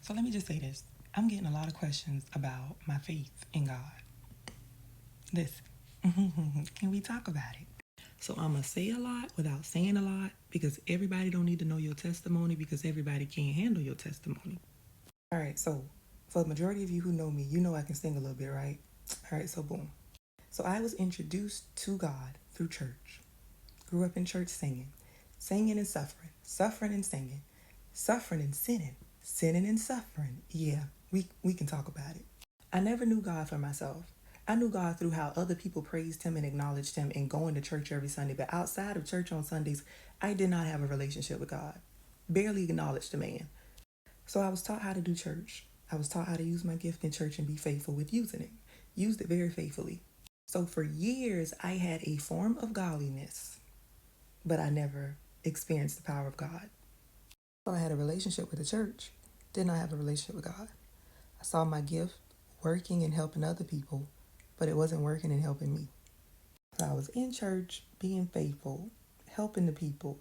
So let me just say this. I'm getting a lot of questions about my faith in God. Listen, can we talk about it? So I'm going to say a lot without saying a lot because everybody don't need to know your testimony because everybody can't handle your testimony. All right, so for the majority of you who know me, you know I can sing a little bit, right? All right, so boom. So I was introduced to God through church. Grew up in church singing and suffering, suffering and singing, suffering and sinning, sinning and suffering. Yeah, we can talk about it. I never knew God for myself. I knew God through how other people praised him and acknowledged him and going to church every Sunday. But outside of church on Sundays, I did not have a relationship with God. Barely acknowledged the man. So I was taught how to do church. I was taught how to use my gift in church and be faithful with using it. Used it very faithfully. So for years, I had a form of godliness, but I never experienced the power of God. So I had a relationship with the church, did not have a relationship with God. I saw my gift working and helping other people, but it wasn't working and helping me. So I was in church, being faithful, helping the people,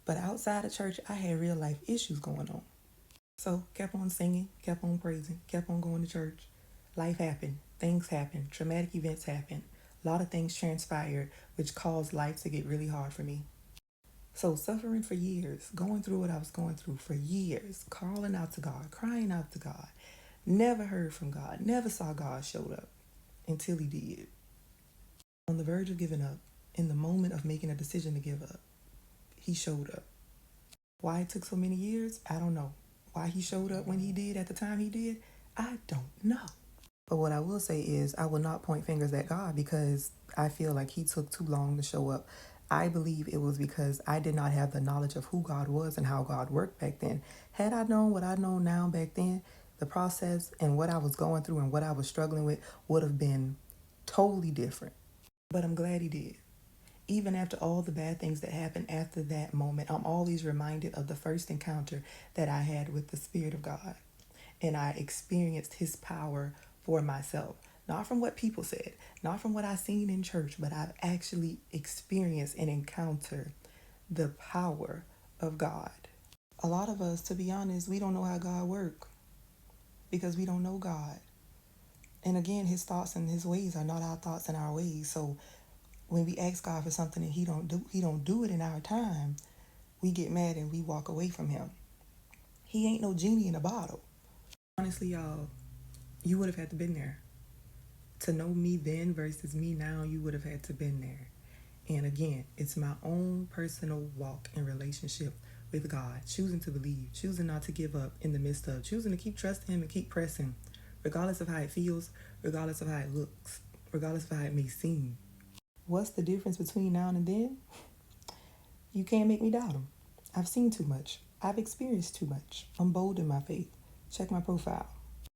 but outside of church, I had real life issues going on. So kept on singing, kept on praising, kept on going to church. Life happened, things happened, traumatic events happened. A lot of things transpired, which caused life to get really hard for me. So suffering for years, going through what I was going through for years, calling out to God, crying out to God, never heard from God, never saw God showed up until he did. On the verge of giving up, in the moment of making a decision to give up, he showed up. Why it took so many years, I don't know. Why he showed up when he did at the time he did, I don't know. But what I will say is I will not point fingers at God because I feel like he took too long to show up. I believe it was because I did not have the knowledge of who God was and how God worked back then. Had I known what I know now back then, the process and what I was going through and what I was struggling with would have been totally different. But I'm glad he did. Even after all the bad things that happened after that moment, I'm always reminded of the first encounter that I had with the Spirit of God. And I experienced his power for myself. Not from what people said, not from what I seen in church, but I've actually experienced and encountered the power of God. A lot of us, to be honest, we don't know how God works because we don't know God. And again, his thoughts and his ways are not our thoughts and our ways. So when we ask God for something and he don't do it in our time, we get mad and we walk away from him. He ain't no genie in a bottle. Honestly, y'all, you would have had to been there. To know me then versus me now, you would have had to been there. And again, it's my own personal walk and relationship with God, choosing to believe, choosing not to give up in the midst of, choosing to keep trusting him and keep pressing, regardless of how it feels, regardless of how it looks, regardless of how it may seem. What's the difference between now and then? You can't make me doubt him. I've seen too much. I've experienced too much. I'm bold in my faith. Check my profile.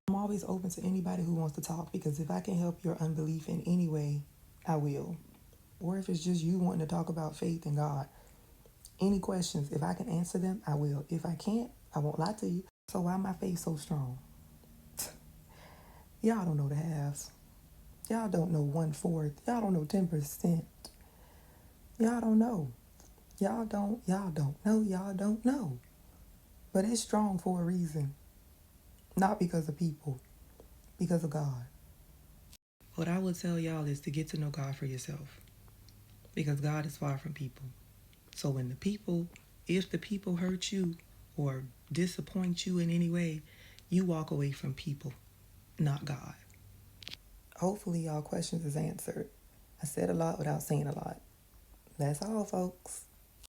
I'm always open to anybody who wants to talk because if I can help your unbelief in any way, I will. Or if it's just you wanting to talk about faith in God, any questions, if I can answer them, I will. If I can't, I won't lie to you. So why my faith so strong? Y'all don't know the halves. Y'all don't know 1/4. Y'all don't know 10%. Y'all don't know. Y'all don't know. But it's strong for a reason. Not because of people, because of God. What I would tell y'all is to get to know God for yourself. Because God is far from people. So if the people hurt you or disappoint you in any way, you walk away from people, not God. Hopefully y'all questions is answered. I said a lot without saying a lot. That's all, folks.